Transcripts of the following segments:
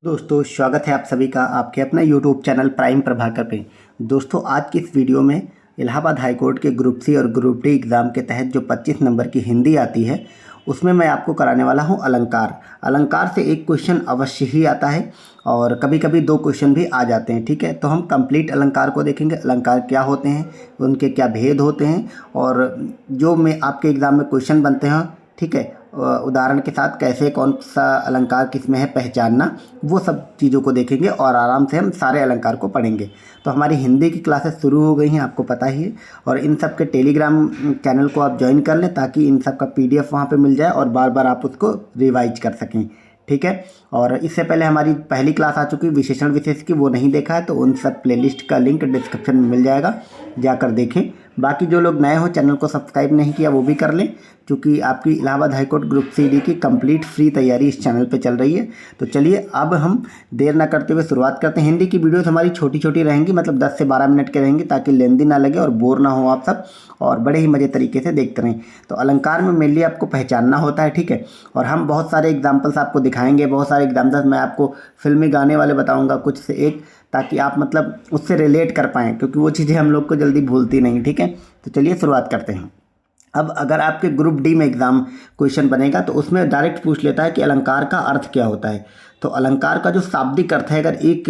दोस्तों स्वागत है आप सभी का आपके अपने यूट्यूब चैनल प्राइम प्रभाकर पे। दोस्तों आज की इस वीडियो में इलाहाबाद हाई कोर्ट के ग्रुप सी और ग्रुप डी एग्ज़ाम के तहत जो 25 नंबर की हिंदी आती है उसमें मैं आपको कराने वाला हूं अलंकार। अलंकार से एक क्वेश्चन अवश्य ही आता है और कभी कभी दो क्वेश्चन भी आ जाते हैं। ठीक है, तो हम कंप्लीट अलंकार को देखेंगे। अलंकार क्या होते हैं, उनके क्या भेद होते हैं और जो में आपके एग्ज़ाम में क्वेश्चन बनते हैं, ठीक है, उदाहरण के साथ कैसे कौन सा अलंकार किस में है पहचानना, वो सब चीज़ों को देखेंगे और आराम से हम सारे अलंकार को पढ़ेंगे। तो हमारी हिंदी की क्लासेस शुरू हो गई हैं, आपको पता ही है, और इन सब के टेलीग्राम चैनल को आप ज्वाइन कर लें ताकि इन सब का PDF वहाँ पे मिल जाए और बार बार आप उसको रिवाइज कर सकें। ठीक है, और इससे पहले हमारी पहली क्लास आ चुकी है विशेषण विशेष की, वो नहीं देखा है तो उन सब प्लेलिस्ट का लिंक डिस्क्रिप्शन में मिल जाएगा, जाकर देखें। बाकी जो लोग नए हो चैनल को सब्सक्राइब नहीं किया वो भी कर लें, क्योंकि आपकी Allahabad high court group C की कंप्लीट फ्री तैयारी इस चैनल पे चल रही है। तो चलिए अब हम देर ना करते हुए शुरुआत करते हैं। हिंदी की वीडियोस हमारी छोटी छोटी रहेंगी, मतलब 10 से 12 मिनट के रहेंगी, ताकि लेंदी ना लगे और बोर ना हो आप सब, और बड़े ही मज़े तरीके से देखते रहें। तो अलंकार में मेनली आपको पहचानना होता है, ठीक है, और हम बहुत सारे एग्जाम्पल्स आपको दिखाएंगे, बहुत सारे एग्जाम्पल्स मैं आपको फिल्मी गाने वाले बताऊँगा कुछ से एक, ताकि आप मतलब उससे रिलेट कर पाएँ, क्योंकि वो चीज़ें हम लोग को जल्दी भूलती नहीं। ठीक है, तो चलिए शुरुआत करते हैं। अब अगर आपके ग्रुप डी में एग्ज़ाम क्वेश्चन बनेगा तो उसमें डायरेक्ट पूछ लेता है कि अलंकार का अर्थ क्या होता है। तो अलंकार का जो शाब्दिक अर्थ है अगर एक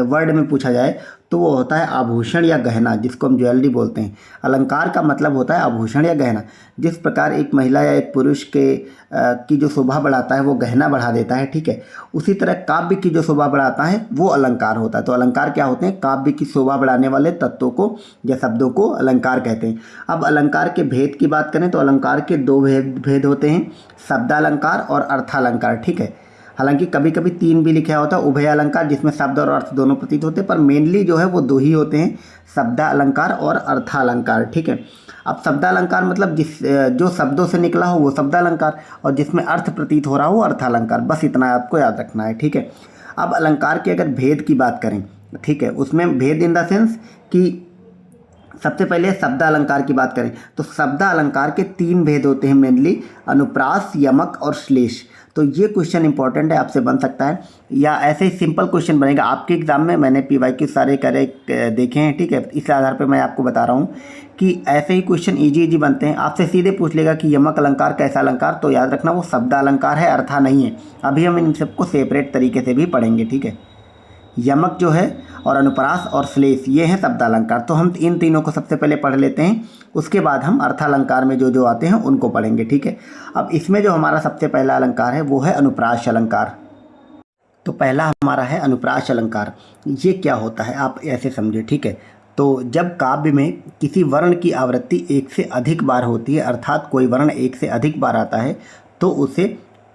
वर्ड में पूछा जाए तो वो होता है आभूषण या गहना, जिसको हम ज्वेलरी बोलते हैं। अलंकार का मतलब होता है आभूषण या गहना। जिस प्रकार एक महिला या एक पुरुष की जो शोभा बढ़ाता है वो गहना बढ़ा देता है, ठीक है, उसी तरह काव्य की जो शोभा बढ़ाता है वो अलंकार होता है। तो अलंकार क्या होते हैं? काव्य की शोभा बढ़ाने वाले तत्वों को या शब्दों को अलंकार कहते हैं। अब अलंकार के भेद की बात करें तो अलंकार के दो भेद होते हैं, शब्दालंकार और अर्थालंकार। ठीक है, हालांकि कभी कभी 3 भी लिखा होता है, उभय अलंकार, जिसमें शब्द और अर्थ दोनों प्रतीत होते हैं, पर मेनली जो है वो 2 ही होते हैं, शब्दालंकार और अर्थालंकार। ठीक है, अब शब्दालंकार मतलब जो शब्दों से निकला हो वो शब्दालंकार, और जिसमें अर्थ प्रतीत हो रहा हो अर्थालंकार। बस इतना आपको याद रखना है। ठीक है, अब अलंकार के अगर भेद की बात करें, ठीक है, उसमें भेद इन द सेंस कि सबसे पहले शब्दालंकार की बात करें तो शब्दालंकार के 3 भेद होते हैं मेनली, अनुप्रास, यमक और श्लेष। तो ये क्वेश्चन इंपॉर्टेंट है, आपसे बन सकता है, या ऐसे ही सिंपल क्वेश्चन बनेगा आपके एग्जाम में। मैंने PYQ सारे करे देखे हैं, ठीक है, इस आधार पर मैं आपको बता रहा हूँ कि ऐसे ही क्वेश्चन इजी बनते हैं। आपसे सीधे पूछ लेगा कि यमक अलंकार कैसा अलंकार, तो याद रखना वो शब्दालंकार है, अर्था नहीं है। अभी हम इन सबको सेपरेट तरीके से भी पढ़ेंगे। ठीक है, यमक जो है और अनुप्रास और श्लेष ये हैं शब्दालंकार। तो हम इन तीनों को सबसे पहले पढ़ लेते हैं, उसके बाद हम अर्थालंकार में जो जो आते हैं उनको पढ़ेंगे। ठीक है, अब इसमें जो हमारा सबसे पहला अलंकार है वो है अनुप्रास अलंकार। तो पहला हमारा है अनुप्रास अलंकार। ये क्या होता है आप ऐसे समझे, ठीक है, तो जब काव्य में किसी वर्ण की आवृत्ति एक से अधिक बार होती है, अर्थात कोई वर्ण एक से अधिक बार आता है, तो उसे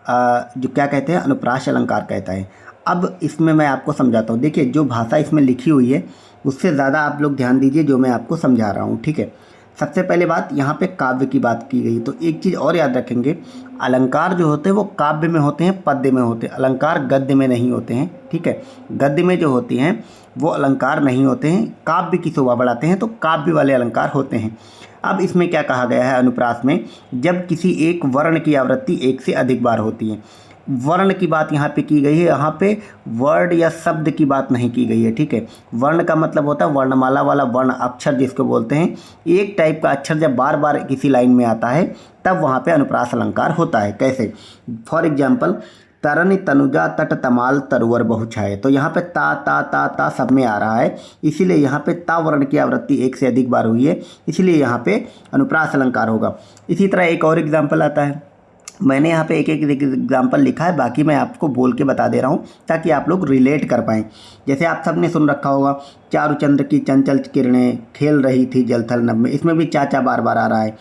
जो क्या कहते हैं, अनुप्रास अलंकार कहता है। अब इसमें मैं आपको समझाता हूँ। देखिए, जो भाषा इसमें लिखी हुई है उससे ज़्यादा आप लोग ध्यान दीजिए जो मैं आपको समझा रहा हूँ। ठीक है, सबसे पहले बात, यहाँ पे काव्य की बात की गई, तो एक चीज़ और याद रखेंगे, अलंकार जो होते हैं वो काव्य में होते हैं, पद्य में होते हैं, अलंकार गद्य में नहीं होते हैं। ठीक है, गद्य में जो होती हैं वो अलंकार नहीं होते हैं, काव्य की शोभा बढ़ाते हैं, तो काव्य वाले अलंकार होते हैं। अब इसमें क्या कहा गया है अनुप्रास में, जब किसी एक वर्ण की आवृत्ति एक से अधिक बार होती है। वर्ण की बात यहाँ पे की गई है, यहाँ पे वर्ड या शब्द की बात नहीं की गई है। ठीक है, वर्ण का मतलब होता है वर्णमाला वाला वर्ण, अक्षर जिसको बोलते हैं। एक टाइप का अक्षर जब बार बार किसी लाइन में आता है तब वहाँ पे अनुप्रास अलंकार होता है। कैसे? फॉर एग्जाम्पल, तरन तनुजा तट तमाल तरुवर बहुछाए, तो यहाँ पे ता ता ता ता सब में आ रहा है, इसीलिए यहाँ पे ता वर्ण की आवृत्ति एक से अधिक बार हुई है, इसलिए यहाँ पे अनुप्रास अलंकार होगा। इसी तरह एक और एग्जाम्पल आता है, मैंने यहाँ पे एक एक एग्जाम्पल लिखा है, बाकी मैं आपको बोल के बता दे रहा हूँ ताकि आप लोग रिलेट कर पाएँ। जैसे आप सब ने सुन रखा होगा, चारुचंद्र की चंचल किरणें खेल रही थी जलथल नभ में, इसमें भी चाचा बार बार आ रहा है।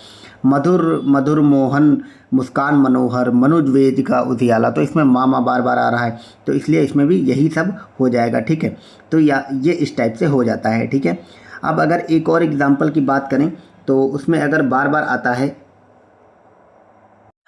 मधुर मधुर मोहन मुस्कान मनोहर मनुज वेद का उजियाला, तो इसमें मामा बार बार आ रहा है, तो इसलिए इसमें भी यही सब हो जाएगा। ठीक है, तो ये इस टाइप से हो जाता है। ठीक है, अब अगर एक और एग्जाम्पल की बात करें तो उसमें अगर बार बार आता है,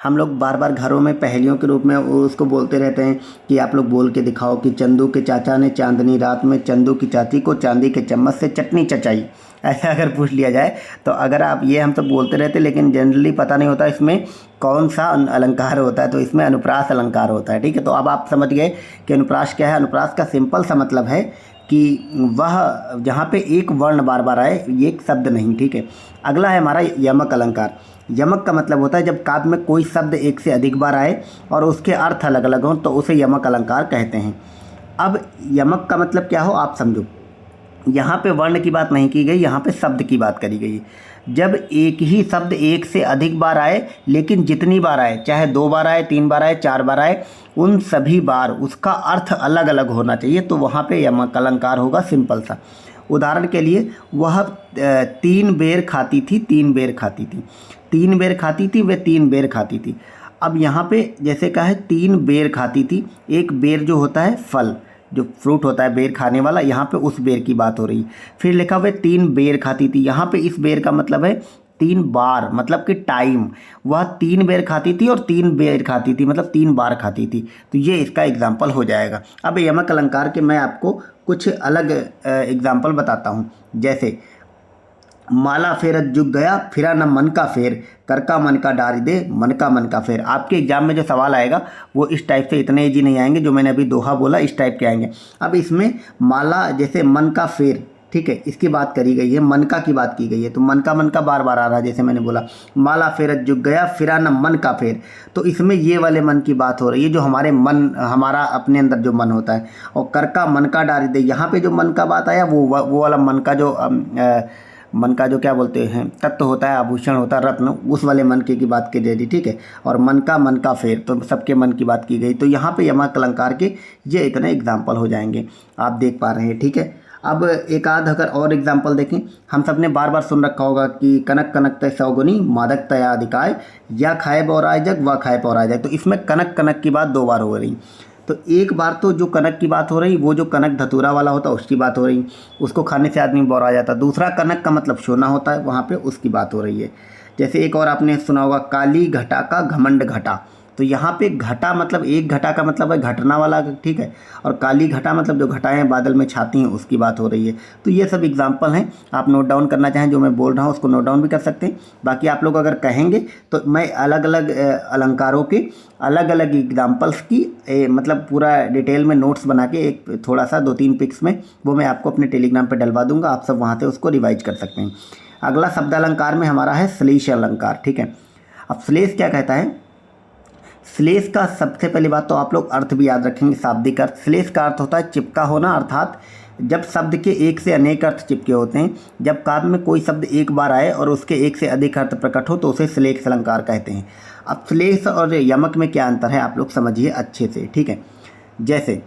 हम लोग बार बार घरों में पहेलियों के रूप में उसको बोलते रहते हैं कि आप लोग बोल के दिखाओ कि चंदू के चाचा ने चांदनी रात में चंदू की चाची को चांदी के चम्मच से चटनी चचाई। ऐसा अगर पूछ लिया जाए तो अगर आप ये हम तो बोलते रहते लेकिन जनरली पता नहीं होता इसमें कौन सा अलंकार होता है, तो इसमें अनुप्रास अलंकार होता है। ठीक है, तो अब आप समझ गए कि अनुप्रास क्या है। अनुप्रास का सिंपल सा मतलब है कि वह जहाँ पे एक वर्ण बार बार आए, ये एक शब्द नहीं। ठीक है, अगला है हमारा यमक अलंकार। यमक का मतलब होता है जब काव्य में कोई शब्द एक से अधिक बार आए और उसके अर्थ अलग अलग हों तो उसे यमक अलंकार कहते हैं। अब यमक का मतलब क्या हो आप समझो। यहाँ पे वर्ण की बात नहीं की गई, यहाँ पे शब्द की बात करी गई है। जब एक ही शब्द एक से अधिक बार आए, लेकिन जितनी बार आए, चाहे 2 बार आए, 3 बार आए, 4 बार आए, उन सभी बार उसका अर्थ अलग अलग होना चाहिए, तो वहाँ पे यमक अलंकार होगा। सिंपल सा उदाहरण के लिए, वह 3 बेर खाती थी, 3 बेर खाती थी, 3 बेर खाती थी, वे 3 बेर खाती थी। अब यहाँ पे जैसे कहा है 3 बेर खाती थी, एक बेर जो होता है फल, जो फ्रूट होता है बेर खाने वाला, यहाँ पे उस बेर की बात हो रही। फिर लिखा हुआ 3 बेर खाती थी, यहाँ पे इस बेर का मतलब है 3 बार, मतलब कि टाइम। वह 3 बेर खाती थी और 3 बेर खाती थी मतलब 3 बार खाती थी, तो ये इसका एग्जाम्पल हो जाएगा। अब यमक अलंकार के मैं आपको कुछ अलग एग्जाम्पल बताता हूँ। जैसे माला फेरत जुग गया, फिरा न मन का फेर, कर का मन का डारी दे, मन का फेर। आपके एग्जाम में जो सवाल आएगा वो इस टाइप से, इतने ईजी नहीं आएंगे जो मैंने अभी दोहा बोला, इस टाइप के आएंगे। अब इसमें माला जैसे मन का फेर, ठीक है, इसकी बात करी गई है, मन का की बात की गई है, तो मन का बार बार आ रहा है। जैसे मैंने बोला माला फेरत जुग गया, फिरा न मन का फेर, तो इसमें ये वाले मन की बात हो रही है, जो हमारे मन, हमारा अपने अंदर जो मन होता है। और कर का मन का डारी दे, यहाँ पे जो मन का बात आया वो वाला मन का जो मन का जो क्या बोलते हैं तत्व होता है, आभूषण होता है, रत्न, उस वाले मन की बात की गई थी। ठीक है, और मन का फेर, तो सबके मन की बात की गई। तो यहाँ पे यमक अलंकार के ये इतने एग्जाम्पल हो जाएंगे, आप देख पा रहे हैं। ठीक है, अब एक आध अगर और एग्जाम्पल देखें, हम सब ने बार बार सुन रखा होगा कि कनक कनक तय सौगुनी, मादक तया अधिकाय, या खाए बौराय जग, व खाए पौराय जग। तो इसमें कनक कनक की बात 2 बार हो रही। तो एक बार तो जो कनक की बात हो रही, वो जो कनक धतूरा वाला होता है उसकी बात हो रही, उसको खाने से आदमी बौरा जाता है। दूसरा कनक का मतलब सोना होता है, वहाँ पे उसकी बात हो रही है। जैसे एक और आपने सुना होगा, काली घटा का घमंड घटा, तो यहाँ पे घटा मतलब एक घटा का मतलब है घटना वाला, ठीक है, और काली घटा मतलब जो घटाएं बादल में छाती हैं उसकी बात हो रही है। तो ये सब एग्जाम्पल हैं, आप नोट डाउन करना चाहें जो मैं बोल रहा हूँ उसको नोट डाउन भी कर सकते हैं। बाकी आप लोग अगर कहेंगे तो मैं अलग अलग अलंकारों के अलग अलग एग्जाम्पल्स की मतलब पूरा डिटेल में नोट्स बना के एक थोड़ा सा 2-3 पिक्स में वो मैं आपको अपने टेलीग्राम पर डलवा दूंगा, आप सब वहाँ से उसको रिवाइज कर सकते हैं। अगला शब्द अलंकार में हमारा है श्लेष अलंकार। ठीक है, अब श्लेष क्या कहता है? श्लेष का सबसे पहली बात तो आप लोग अर्थ भी याद रखेंगे, शाब्दिक अर्थ। श्लेष का अर्थ होता है चिपका होना, अर्थात जब शब्द के एक से अनेक अर्थ चिपके होते हैं। जब काव्य में कोई शब्द एक बार आए और उसके एक से अधिक अर्थ प्रकट हो तो उसे श्लेष अलंकार कहते हैं। अब श्लेष और यमक में क्या अंतर है आप लोग समझिए अच्छे से। ठीक है, जैसे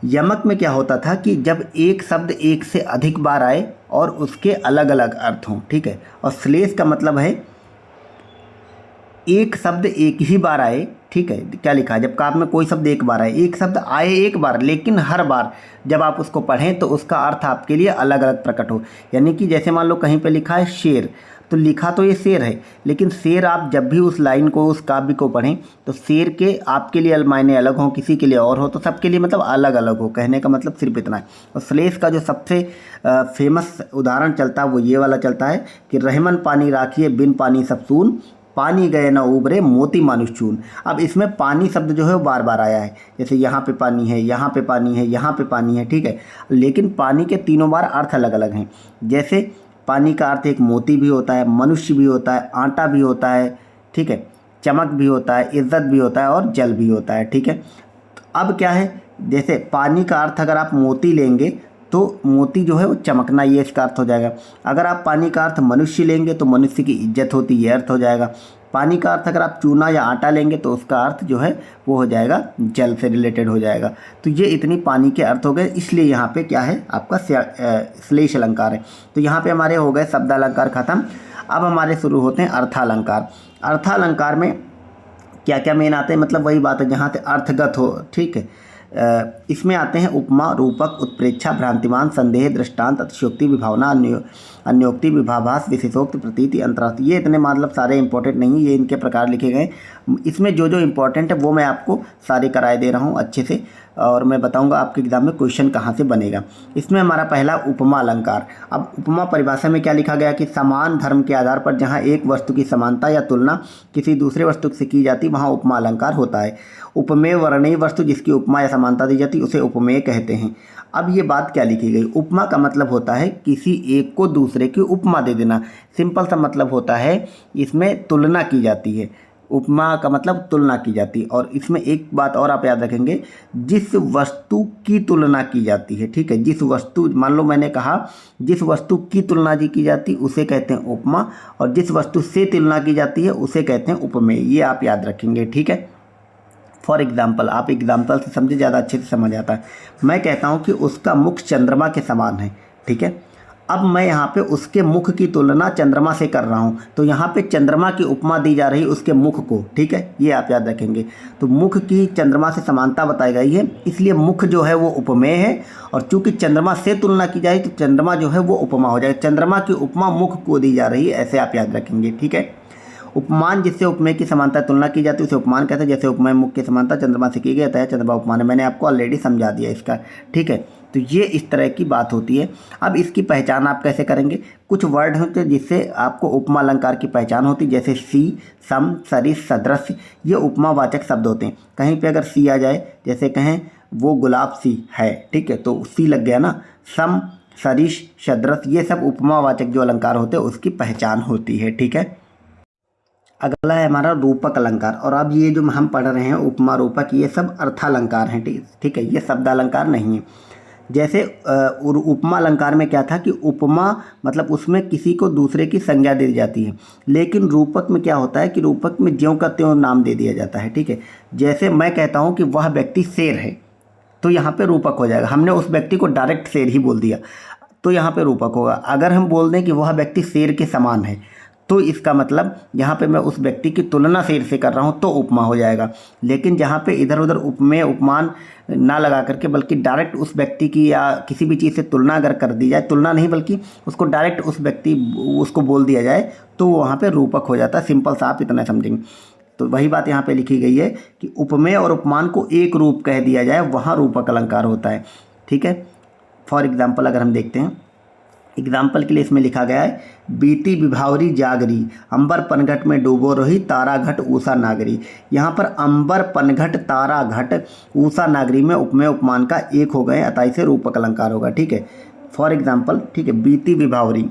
यमक में क्या होता था कि जब एक शब्द एक से अधिक बार आए और उसके अलग अलग अर्थ हों। ठीक है, और श्लेष का मतलब है एक शब्द एक ही बार आए। ठीक है, क्या लिखा है? जब काव्य में कोई शब्द एक बार आए, एक शब्द आए एक बार, लेकिन हर बार जब आप उसको पढ़ें तो उसका अर्थ आपके लिए अलग अलग प्रकट हो। यानी कि जैसे मान लो कहीं पे लिखा है शेर, तो लिखा तो ये शेर है, लेकिन शेर आप जब भी उस लाइन को, उस काव्य को पढ़ें तो शेर के आपके लिए मायने अलग हों, किसी के लिए और हो, तो सबके लिए मतलब अलग अलग हो। कहने का मतलब सिर्फ इतना है। और श्लेष का जो सबसे फेमस उदाहरण चलता है वो ये वाला चलता है कि रहमन पानी राखिए, बिन पानी सब सून, पानी गए न उबरे, मोती मानुष चून। अब इसमें पानी शब्द जो है वो बार बार आया है, जैसे यहाँ पे पानी है, यहाँ पे पानी है, यहाँ पे पानी है। ठीक है, लेकिन पानी के तीनों बार अर्थ अलग अलग हैं। जैसे पानी का अर्थ एक मोती भी होता है, मनुष्य भी होता है, आटा भी होता है, ठीक है, चमक भी होता है, इज्जत भी होता है और जल भी होता है। ठीक है, अब क्या है, जैसे पानी का अर्थ अगर आप मोती लेंगे तो मोती जो है वो चमकना, ये इसका अर्थ हो जाएगा। अगर आप पानी का अर्थ मनुष्य लेंगे तो मनुष्य की इज्जत होती, ये अर्थ हो जाएगा। पानी का अर्थ अगर आप चूना या आटा लेंगे तो उसका अर्थ जो है वो हो जाएगा जल से रिलेटेड हो जाएगा। तो ये इतनी पानी के अर्थ हो गए, इसलिए यहाँ पे क्या है आपका श्लेष अलंकार है। तो यहाँ पे हमारे हो गए शब्द अलंकार खत्म। अब हमारे शुरू होते हैं अर्थालंकार। अर्थालंकार में क्या क्या मेन आते हैं, मतलब वही बात है जहाँ से अर्थगत हो। ठीक है, इसमें आते हैं उपमा, रूपक, उत्प्रेक्षा, भ्रांतिमान, संदेह, दृष्टांत, अतिशयोक्ति, विभावना, अन्योक्ति, विभावास, विशेषोक्त, प्रतीति, अंतरार्थ। ये इतने मतलब सारे इंपॉर्टेंट नहीं, ये इनके प्रकार लिखे गए। इसमें जो जो इंपॉर्टेंट है वो मैं आपको सारे कराए दे रहा हूँ अच्छे से, और मैं बताऊंगा आपके एग्जाम में क्वेश्चन कहाँ से बनेगा। इसमें हमारा पहला उपमा अलंकार। अब उपमा परिभाषा में क्या लिखा गया कि समान धर्म के आधार पर जहाँ एक वस्तु की समानता या तुलना किसी दूसरे वस्तु से की जाती वहाँ उपमा अलंकार होता है। उपमेय वर्णीय वस्तु जिसकी उपमा या समानता दी जाती उसे उपमेय कहते हैं। अब ये बात क्या लिखी गई, उपमा का मतलब होता है किसी एक को दूसरे की उपमा दे देना। सिंपल सा मतलब होता है इसमें तुलना की जाती है। उपमा का मतलब तुलना की जाती है। और इसमें एक बात और आप याद रखेंगे, जिस वस्तु की तुलना की जाती है, ठीक है, जिस वस्तु, मान लो मैंने कहा जिस वस्तु की तुलना जी की जाती उसे कहते हैं उपमा, और जिस वस्तु से तुलना की जाती है उसे कहते हैं उपमेय। ये आप याद रखेंगे, ठीक है। फॉर एग्जाम्पल, आप एग्जाम्पल से समझे ज़्यादा अच्छे से समझ आता है। मैं कहता हूँ कि उसका मुख चंद्रमा के समान है, ठीक है। अब मैं यहाँ पे उसके मुख की तुलना चंद्रमा से कर रहा हूँ, तो यहाँ पे चंद्रमा की उपमा दी जा रही है उसके मुख को, ठीक है, ये आप याद रखेंगे। तो मुख की चंद्रमा से समानता बताई गई है, इसलिए मुख जो है वो उपमेय है, और चूंकि चंद्रमा से तुलना की जाए तो चंद्रमा जो है वो उपमा हो जाएगा। चंद्रमा की उपमा मुख को दी जा रही है, ऐसे आप याद रखेंगे, ठीक है। उपमान जिससे उपमेय की समानता तुलना की जाती है उसे उपमान कहते हैं। जैसे उपमेय मुख की समानता चंद्रमा से की गई है चंद्रमा उपमान है। मैंने आपको ऑलरेडी समझा दिया इसका, ठीक है। तो ये इस तरह की बात होती है। अब इसकी पहचान आप कैसे करेंगे, कुछ वर्ड होते हैं जिससे आपको उपमा अलंकार की पहचान होती है, जैसे सी, सम, सरिस, सदृश, ये उपमावाचक शब्द होते हैं। कहीं पे अगर सी आ जाए, जैसे कहें वो गुलाब सी है, ठीक है, तो सी लग गया ना। सम, सरिस, सदृश, ये सब उपमावाचक जो अलंकार होते हैं उसकी पहचान होती है, ठीक है। अगला है हमारा रूपक अलंकार। और अब ये जो हम पढ़ रहे हैं उपमा, रूपक, ये सब अर्थालंकार हैं, ठीक है, ये शब्द अलंकार नहीं है। जैसे उपमा अलंकार में क्या था कि उपमा मतलब उसमें किसी को दूसरे की संज्ञा दे दी जाती है, लेकिन रूपक में क्या होता है कि रूपक में ज्यों का त्यों नाम दे दिया जाता है, ठीक है। जैसे मैं कहता हूँ कि वह व्यक्ति शेर है, तो यहाँ पे रूपक हो जाएगा। हमने उस व्यक्ति को डायरेक्ट शेर ही बोल दिया, तो यहाँ पे रूपक होगा। अगर हम बोल दें कि वह व्यक्ति शेर के समान है, तो इसका मतलब यहाँ पे मैं उस व्यक्ति की तुलना शेर से कर रहा हूँ, तो उपमा हो जाएगा। लेकिन जहाँ पे इधर उधर उपमेय उपमान ना लगा करके बल्कि डायरेक्ट उस व्यक्ति की या किसी भी चीज़ से तुलना अगर कर दी जाए, तुलना नहीं बल्कि उसको डायरेक्ट उस व्यक्ति उसको बोल दिया जाए, तो वहाँ पे रूपक हो जाता है। सिंपल सा आप इतना समझेंगे। तो वही बात यहाँ पे लिखी गई है कि उपमेय और उपमान को एक रूप कह दिया जाए, वहाँ रूपक अलंकार होता है, ठीक है। फॉर एग्जाम्पल अगर हम देखते हैं, एग्जाम्पल के लिए इसमें लिखा गया है, बीती विभावरी जागरी, अंबर पनघट में डूबो रही, तारा घट ऊषा नागरी। यहाँ पर अंबर पनघट तारा घट ऊषा नागरी में उपमेय उपमान का एक हो गए, अतः से रूपक अलंकार होगा, ठीक है। फॉर एग्जाम्पल, ठीक है, बीती विभावरी,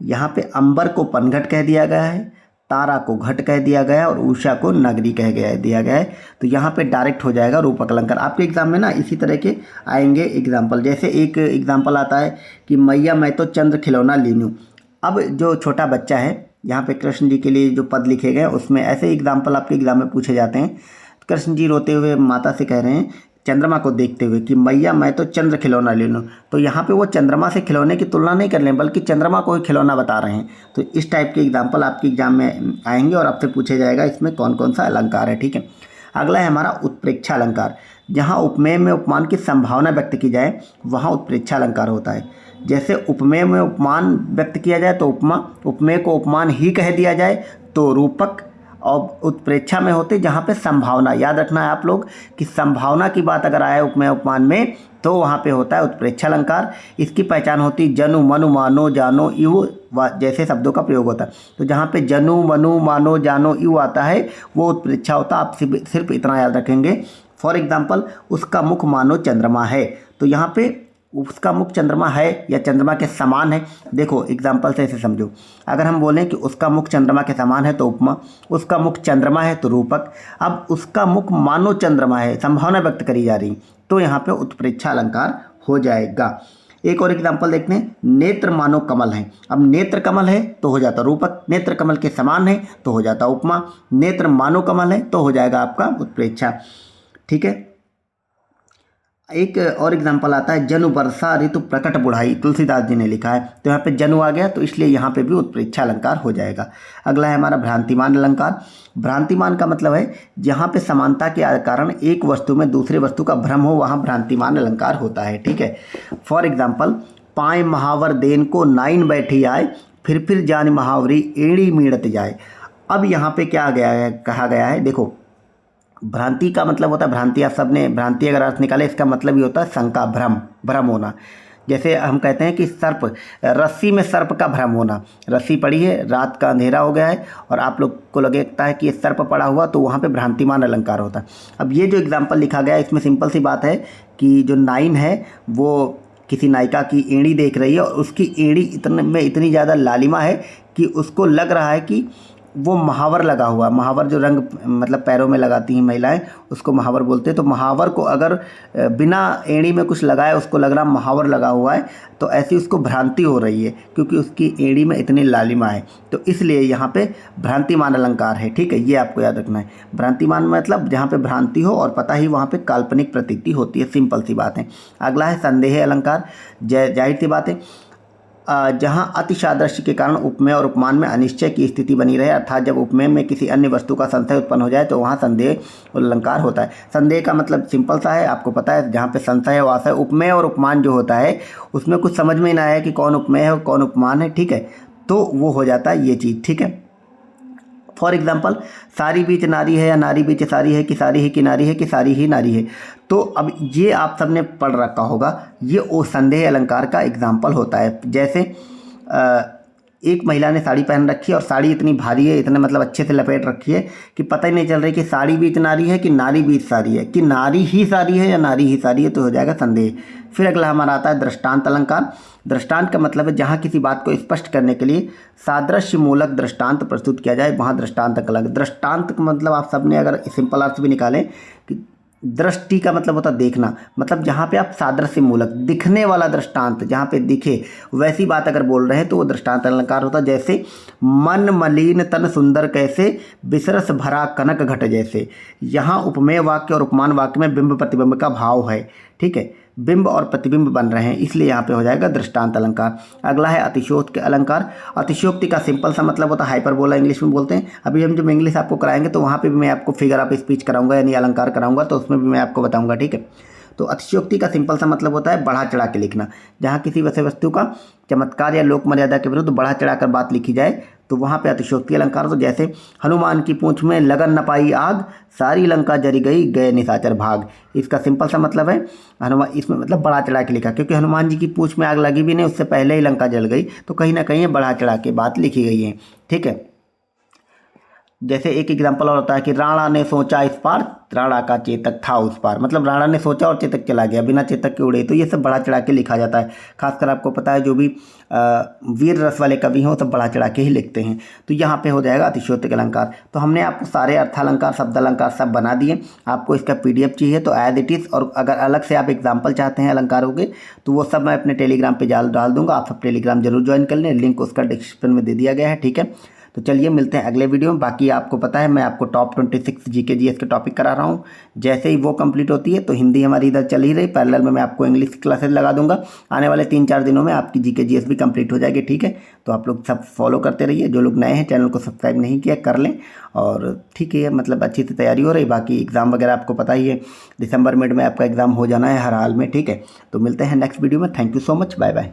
यहाँ पे अंबर को पनघट कह दिया गया है, तारा को घट कह दिया गया और उषा को नगरी कह दिया गया है। तो यहाँ पे डायरेक्ट हो जाएगा रूपक अलंकार। आपके एग्जाम में ना इसी तरह के आएंगे एग्जाम्पल। जैसे एक एग्जाम्पल आता है कि मैया मैं तो चंद्र खिलौना लीनूं। अब जो छोटा बच्चा है, यहाँ पे कृष्ण जी के लिए जो पद लिखे गए उसमें ऐसे एग्जाम्पल आपके एग्जाम में पूछे जाते हैं। कृष्ण जी रोते हुए माता से कह रहे हैं चंद्रमा को देखते हुए कि मैया मैं तो चंद्र खिलौना ले लूँ। तो यहाँ पे वो चंद्रमा से खिलौने की तुलना नहीं कर रहे हैं, बल्कि चंद्रमा को ही खिलौना बता रहे हैं। तो इस टाइप के एग्जाम्पल आपके एग्जाम में आएंगे और आपसे पूछे जाएगा इसमें कौन कौन सा अलंकार है, ठीक है। अगला है हमारा उत्प्रेक्षा अलंकार। जहाँ उपमेय में उपमान की संभावना व्यक्त की जाए वहाँ उत्प्रेक्षा अलंकार होता है। जैसे उपमेय में उपमान व्यक्त किया जाए तो उपमेय को उपमान ही कह दिया जाए तो रूपक, और उत्प्रेक्षा में होते जहाँ पे संभावना, याद रखना है आप लोग कि संभावना की बात अगर आए उपमेय उपमान में तो वहाँ पे होता है उत्प्रेक्षा अलंकार। इसकी पहचान होती जनु मनु मानो जानो इव जैसे शब्दों का प्रयोग होता है। तो जहाँ पे जनु मनु मानो जानो इव आता है वो उत्प्रेक्षा होता है। आप सिर्फ इतना याद रखेंगे। फॉर एग्जाम्पल, उसका मुख मानो चंद्रमा है, तो यहाँ पे उसका मुख चंद्रमा है या चंद्रमा के समान है। देखो एग्जाम्पल से इसे समझो। अगर हम बोलें कि उसका मुख चंद्रमा के समान है तो उपमा, उसका मुख चंद्रमा है तो रूपक। अब उसका मुख मानो चंद्रमा है, संभावना व्यक्त करी जा रही, तो यहाँ पे उत्प्रेक्षा अलंकार हो जाएगा। एक और एग्जाम्पल देखते हैं, नेत्र मानो कमल है। अब नेत्र कमल है तो हो जाता रूपक, नेत्र कमल के समान है तो हो जाता उपमा, नेत्र मानो कमल है तो हो जाएगा आपका उत्प्रेक्षा, ठीक है। एक और एग्जाम्पल आता है, जनु वर्षा ऋतु प्रकट बुढ़ाई, तुलसीदास जी ने लिखा है। तो यहाँ पे जनु आ गया, तो इसलिए यहाँ पे भी उत्प्रेक्षा अलंकार हो जाएगा। अगला है हमारा भ्रांतिमान अलंकार। भ्रांतिमान का मतलब है जहाँ पे समानता के कारण एक वस्तु में दूसरे वस्तु का भ्रम हो, वहाँ भ्रांतिमान अलंकार होता है। ठीक है। फॉर एग्जाम्पल, पाए महावर देन को नाइन बैठी आए, फिर जान महावरी एड़ी मीड़त जाए। अब यहाँ पे क्या गया है, कहा गया है, देखो भ्रांति का मतलब होता है, भ्रांति आप सबने भ्रांति अगर अर्थ निकाले, इसका मतलब ये होता है शंका, भ्रम होना। जैसे हम कहते हैं कि सर्प, रस्सी में सर्प का भ्रम होना। रस्सी पड़ी है, रात का अंधेरा हो गया है और आप लोग को लगता है कि ये सर्प पड़ा हुआ, तो वहाँ पे भ्रांतिमान अलंकार होता है। अब ये जो एग्जाम्पल लिखा गया है, इसमें सिंपल सी बात है कि जो नाइन है वो किसी नायिका की एड़ी देख रही है और उसकी एड़ी इतनी ज़्यादा लालिमा है कि उसको लग रहा है कि वो महावर लगा हुआ, महावर जो रंग मतलब पैरों में लगाती हैं महिलाएं, उसको महावर बोलते हैं। तो महावर को अगर बिना एड़ी में कुछ लगाए उसको लग रहा महावर लगा हुआ है, तो ऐसी उसको भ्रांति हो रही है क्योंकि उसकी एड़ी में इतनी लालिमा है। तो इसलिए यहाँ पे भ्रांतिमान अलंकार है। ठीक है, ये आपको याद रखना है। भ्रांतिमान मतलब जहाँ पे भ्रांति हो और पता ही वहाँ पे काल्पनिक प्रतीति होती है। सिंपल सी बात है। अगला है संदेह अलंकार। जाहिर सी बात है, जहाँ अति सादृश्य के कारण उपमेय और उपमान में अनिश्चय की स्थिति बनी रहे, अर्थात जब उपमेय में किसी अन्य वस्तु का संशय उत्पन्न हो जाए तो वहाँ संदेह अलंकार होता है। संदेह का मतलब सिंपल सा है, आपको पता है, जहाँ पे संशय है वहाँ से उपमेय और उपमान जो होता है उसमें कुछ समझ में ना आया कि कौन उपमेय है और कौन उपमान है। ठीक है, तो वो हो जाता है ये चीज़। ठीक है। फॉर एग्जाम्पल, सारी बीच नारी है या नारी बीच सारी है, कि सारी ही किनारी है, कि सारी ही नारी है। तो अब ये आप सबने पढ़ रखा होगा, ये वो संदेह अलंकार का एग्जाम्पल होता है। जैसे एक महिला ने साड़ी पहन रखी है और साड़ी इतनी भारी है, इतने मतलब अच्छे से लपेट रखी है कि पता ही नहीं चल रही कि साड़ी बीच नारी है कि नारी बीच साड़ी है, कि नारी ही साड़ी है या नारी ही साड़ी है, तो हो जाएगा संदेह। फिर अगला हमारा आता है दृष्टांत अलंकार। दृष्टांत का मतलब है जहाँ किसी बात को स्पष्ट करने के लिए सादृश्य मूलक दृष्टांत प्रस्तुत किया जाए, वहाँ दृष्टांत अलंकार। दृष्टांत का मतलब आप सबने अगर सिंपल अर्थ भी निकालें कि दृष्टि का मतलब होता है देखना, मतलब जहाँ पे आप सादृश्य मूलक दिखने वाला दृष्टांत, जहाँ पे दिखे वैसी बात अगर बोल रहे हैं तो वो दृष्टांत अलंकार होता है। जैसे मन मलिन तन सुंदर कैसे, बिसरस भरा कनक घट जैसे। यहाँ उपमेय वाक्य और उपमान वाक्य में बिंब प्रतिबिंब का भाव है। ठीक है, बिंब और प्रतिबिंब बन रहे हैं, इसलिए यहाँ पे हो जाएगा दृष्टांत अलंकार। अगला है अतिशयोक्ति अलंकार। अतिशयोक्ति का सिंपल सा मतलब होता है हाइपरबोला, इंग्लिश में बोलते हैं। अभी हम जब इंग्लिश आपको कराएंगे तो वहाँ पे भी मैं आपको फिगर ऑफ स्पीच कराऊंगा, यानी अलंकार कराऊंगा, तो उसमें भी मैं आपको बताऊंगा। ठीक है। तो अतिशयोक्ति का सिंपल सा मतलब होता है बढ़ा चढ़ा के लिखना। जहाँ किसी विषय वस्तु का चमत्कार या लोक मर्यादा के विरुद्ध बढ़ा चढ़ा कर बात लिखी जाए तो वहाँ पे अतिशयोक्ति अलंकार। तो जैसे हनुमान की पूंछ में लगन न पाई आग, सारी लंका जरी गई गए निशाचर भाग। इसका सिंपल सा मतलब है हनुमान, इसमें मतलब बढ़ा चढ़ा के लिखा, क्योंकि हनुमान जी की पूंछ में आग लगी भी नहीं, उससे पहले ही लंका जल गई, तो कहीं ना कहीं बढ़ा चढ़ा के बात लिखी गई है। ठीक है। जैसे एक एग्जाम्पल और होता है कि राणा ने सोचा इस पार, राणा का चेतक था उस पार, मतलब राणा ने सोचा और चेतक चला गया, बिना चेतक के उड़े। तो ये सब बढ़ा चढ़ा के लिखा जाता है। खासकर आपको पता है जो भी वीर रस वाले कवि हों सब बढ़ा चढ़ा के ही लिखते हैं। तो यहाँ पे हो जाएगा अतिशयोक्ति अलंकार। तो हमने आपको सारे अर्थालंकार, शब्द अलंकार सब बना दिए। आपको इसका PDF चाहिए तो एज इट इज़, और अगर अलग से आप एग्जाम्पल चाहते हैं अलंकारों के तो वो सब मैं अपने टेलीग्राम पे डाल दूंगा। आप सब टेलीग्राम जरूर ज्वाइन कर लें, लिंक उसका डिस्क्रिप्शन में दे दिया गया है। ठीक है। तो चलिए मिलते हैं अगले वीडियो में। बाकी आपको पता है मैं आपको टॉप 26 GK GS के टॉपिक करा रहा हूँ। जैसे ही वो कंप्लीट होती है तो हिंदी हमारी इधर चल ही रही, पैरेलल में मैं आपको इंग्लिश की क्लासेस लगा दूंगा। आने वाले 3-4 दिनों में आपकी GK GS भी कंप्लीट हो जाएगी। ठीक है, तो आप लोग सब फॉलो करते रहिए। जो लोग नए हैं चैनल को सब्सक्राइब नहीं किया कर लें। और ठीक है, मतलब अच्छी से तैयारी हो रही। बाकी एग्ज़ाम वगैरह आपको पता ही है, दिसंबर मिड में आपका एग्ज़ाम हो जाना है हर हाल में। ठीक है, तो मिलते हैं नेक्स्ट वीडियो में। Thank you so much, bye bye.